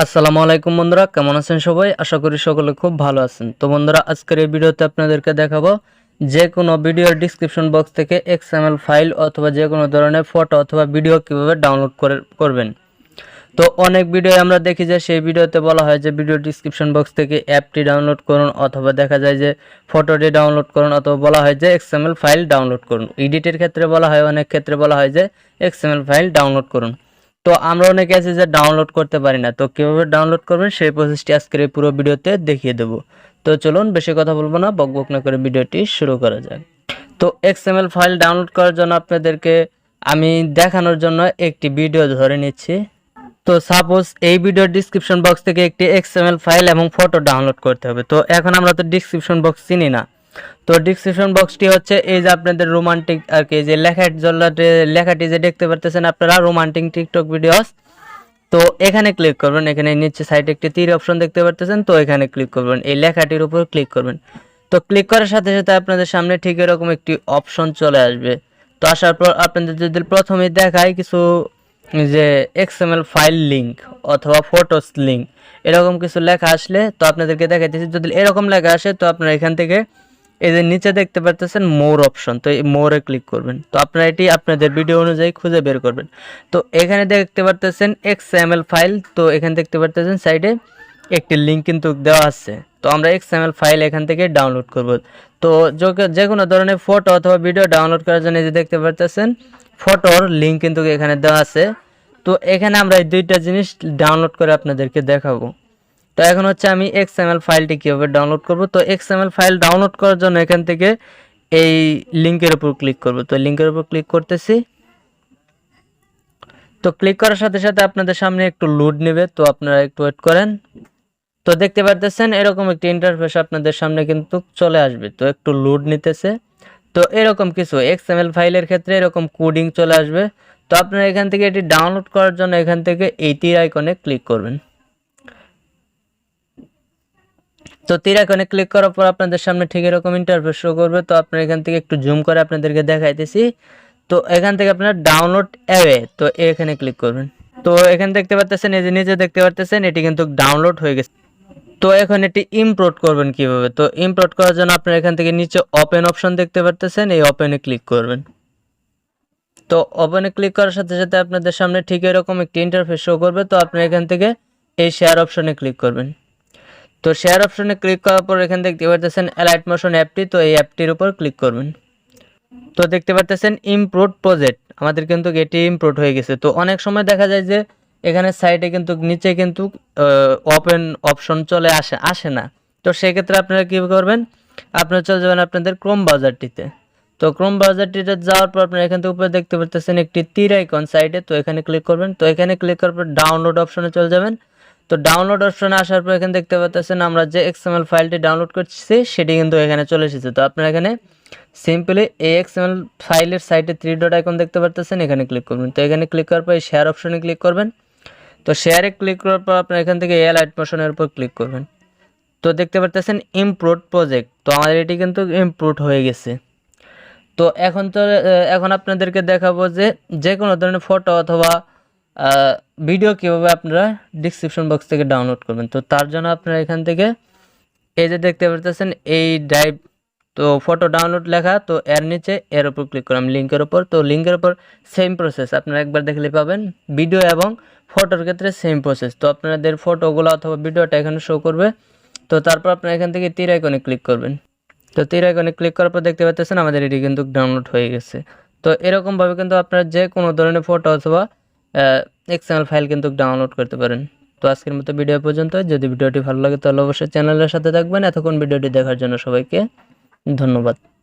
আসসালামু আলাইকুম বন্ধুরা, কেমন আছেন সবাই? আশা করি সকলে খুব ভালো আছেন। তো বন্ধুরা, আজকের এই ভিডিওতে আপনাদেরকে দেখাবো যে কোনো ভিডিওর ডেসক্রিপশন বক্স থেকে এক্সএমএল ফাইল অথবা যে কোনো ধরনের ফটো অথবা ভিডিও কিভাবে ডাউনলোড করবেন। তো অনেক ভিডিও আমরা দেখি যে সেই ভিডিওতে বলা হয় যে ভিডিও ডেসক্রিপশন বক্স থেকে অ্যাপটি ডাউনলোড করুন, অথবা দেখা যায় যে ফটোটি ডাউনলোড করুন, অথবা বলা হয় যে এক্সএমএল ফাইল ডাউনলোড করুন। এডিটের ক্ষেত্রে বলা হয়, অনেক ক্ষেত্রে বলা হয় যে এক্সএমএল ফাইল ডাউনলোড করুন। তো আমরা অনেকে আছে যে ডাউনলোড করতে পারি না। তো কীভাবে ডাউনলোড করবেন সেই প্রসেসটি আজকের এই পুরো ভিডিওতে দেখিয়ে দেবো। তো চলুন বেশি কথা বলবো না, বকবক না করে ভিডিওটি শুরু করা যাক। তো এক্সএমএল ফাইল ডাউনলোড করার জন্য আপনাদেরকে আমি দেখানোর জন্য একটি ভিডিও ধরে নিচ্ছি। তো সাপোজ এই ভিডিওর ডিসক্রিপশন বক্স থেকে একটি এক্সএমএল ফাইল এবং ফটো ডাউনলোড করতে হবে। তো এখন আমরা তো ডিসক্রিপশন বক্স চিনি না। তো ডিসক্রিপশন বক্সটি হচ্ছে এই যে আপনাদের রোমান্টিক আর কি যে লেখাটি যে দেখতে পারতেছেন আপনারা, রোমান্টিক টিকটক ভিডিওস। তো এখানে ক্লিক করবেন, এখানে নিচে সাইডে একটি তীর অপশন দেখতে পারতেছেন, তো এখানে ক্লিক করবেন, এই লেখাটির উপর ক্লিক করবেন। তো ক্লিক করার সাথে সাথে আপনাদের সামনে ঠিক এরকম একটি অপশন চলে আসবে। তো আসার পর আপনাদের যদি প্রথমে দেখায় কিছু যে এক্সএমএল ফাইল লিঙ্ক অথবা ফটোস লিঙ্ক এরকম কিছু লেখা আসলে, তো আপনাদেরকে দেখাইতেছি যদি এরকম লেখা আসে তো আপনারা এখান থেকে এই যে নিচে দেখতে পারতেছেন মোর অপশন, তো এই মোরে ক্লিক করবেন। তো আপনারা এটি আপনাদের ভিডিও অনুযায়ী খুঁজে বের করবেন। তো এখানে দেখতে পারতেছেন এক্সএমএল ফাইল, তো এখানে দেখতে পারতেছেন সাইডে একটি লিঙ্ক কিন্তু দেওয়া আছে। তো আমরা এক্সএমএল ফাইল এখান থেকে ডাউনলোড করব। তো যে কোনো ধরনের ফটো অথবা ভিডিও ডাউনলোড করার জন্য যে দেখতে পারতেছেন ফটোর লিঙ্ক কিন্তু এখানে দেওয়া আছে। তো এখানে আমরা এই দুইটা জিনিস ডাউনলোড করে আপনাদেরকে দেখাবো। তো এখন হচ্ছে আমি এক্সএমএল ফাইলটি কীভাবে ডাউনলোড করব। তো এক্সএমএল ফাইল ডাউনলোড করার জন্য এখান থেকে এই লিঙ্কের উপর ক্লিক করব। তো লিঙ্কের উপর ক্লিক করতেছি। তো ক্লিক করার সাথে সাথে আপনাদের সামনে একটু লোড নেবে, তো আপনারা একটু ওয়েট করেন। তো দেখতে পারতেছেন এরকম একটি ইন্টারফেস আপনাদের সামনে কিন্তু চলে আসবে। তো একটু লোড নিতেছে। তো এরকম কিছু এক্সএমএল ফাইলের ক্ষেত্রে এরকম কোডিং চলে আসবে। তো আপনারা এখান থেকে এটি ডাউনলোড করার জন্য এখান থেকে এই তীর আইকনে ক্লিক করবেন। তো তীর আইকনে ক্লিক করার পর আপনাদের সামনে ঠিক এরকম ইন্টারফেস শো করবে। তো আপনারা এখান থেকে একটু জুম করে আপনাদেরকে দেখাইতেছি। তো এখান থেকে আপনারা ডাউনলোড অ্যাওয়ে, তো এখানে ক্লিক করবেন। তো এখানে দেখতে পাচ্ছেন এই যে নিচে দেখতে পাচ্ছেন এটি কিন্তু ডাউনলোড হয়ে গেছে। তো এখন এটি ইম্পোর্ট করবেন কিভাবে। তো ইম্পোর্ট করার জন্য আপনারা এখান থেকে নিচে ওপেন অপশন দেখতে পাচ্ছেন, এই ওপেনে ক্লিক করবেন। তো ওপেনে ক্লিক করার সাথে সাথে আপনাদের সামনে ঠিক এরকম একটি ইন্টারফেস শো করবে। তো আপনি এখান থেকে এই শেয়ার অপশনে ক্লিক করবেন। তো শেয়ার অপশনে ক্লিক করার পর এখানে দেখতে পাচ্ছেন অ্যালাইট মোশন অ্যাপটি, তো এই অ্যাপটির উপর ক্লিক করবেন। তো দেখতে পাচ্ছেন ইম্পোর্ট প্রজেক্ট, আমাদের কিন্তু এটি ইম্পোর্ট হয়ে গেছে। তো অনেক সময় দেখা যায় যে এখানে সাইডে কিন্তু নিচে কিন্তু ওপেন অপশন চলে আসে না। তো সেক্ষেত্রে আপনারা কী করবেন, আপনারা চলে যাবেন আপনাদের ক্রোম ব্রাউজারটিতে। তো ক্রোম ব্রাউজারটিতে যাওয়ার পর আপনারা এখান থেকে উপরে দেখতে পাচ্ছেন একটি তীর আইকন সাইডে, তো এখানে ক্লিক করবেন। তো এখানে ক্লিক করার পর ডাউনলোড অপশনে চলে যাবেন। তো ডাউনলোড অপশনে আসার পর এখানে দেখতে পাচ্ছেন আমরা যে এক্সএমএল ফাইলটি ডাউনলোড করছি সেটি কিন্তু এখানে চলে এসেছে। তো আপনারা এখানে সিম্পলি এই এক্সএমএল ফাইলের সাইডে 3 ডট আইকন দেখতে পাচ্ছেন, এখানে ক্লিক করবেন। তো এখানে ক্লিক করার পর শেয়ার অপশনে ক্লিক করবেন। তো শেয়ারে ক্লিক করার পর আপনারা এখান থেকে এলাইট মোশনের উপর ক্লিক করবেন। তো দেখতে পাচ্ছেন ইম্পোর্ট প্রজেক্ট, তো আমাদের এটি কিন্তু ইম্পোর্ট হয়ে গেছে। তো এখন আপনাদেরকে দেখাবো যে যে কোনো ধরনের ফটো অথবা ভিডিও কীভাবে আপনারা ডিসক্রিপশন বক্স থেকে ডাউনলোড করবেন। তো তার জন্য আপনারা এখান থেকে এই যে দেখতে পাচ্ছেন এই ড্রাইভ, তো ফটো ডাউনলোড লেখা, তো এর নিচে এর উপর ক্লিক করলাম লিঙ্কের উপর। তো লিঙ্কের উপর সেম প্রসেস, আপনারা একবার দেখলে পাবেন ভিডিও এবং ফটোর ক্ষেত্রে সেম প্রসেস। তো আপনাদের ফটোগুলো অথবা ভিডিওটা এখানে শো করবে। তো তারপর আপনারা এখান থেকে তীর আইকনে ক্লিক করবেন। তো তীর আইকনে ক্লিক করার পর দেখতে পাচ্ছেন আমাদের এটি কিন্তু ডাউনলোড হয়ে গেছে। তো এরকমভাবে কিন্তু আপনারা যে কোনো ধরনের ফটো অথবা এক্সএমএল ফাইল কিন্তু ডাউনলোড করতে পারেন। তো আজকের মতো ভিডিও পর্যন্ত। যদি ভিডিওটি ভালো লাগে তাহলে অবশ্যই চ্যানেলের সাথে থাকবেন। এতক্ষণ ভিডিওটি দেখার জন্য সবাইকে ধন্যবাদ।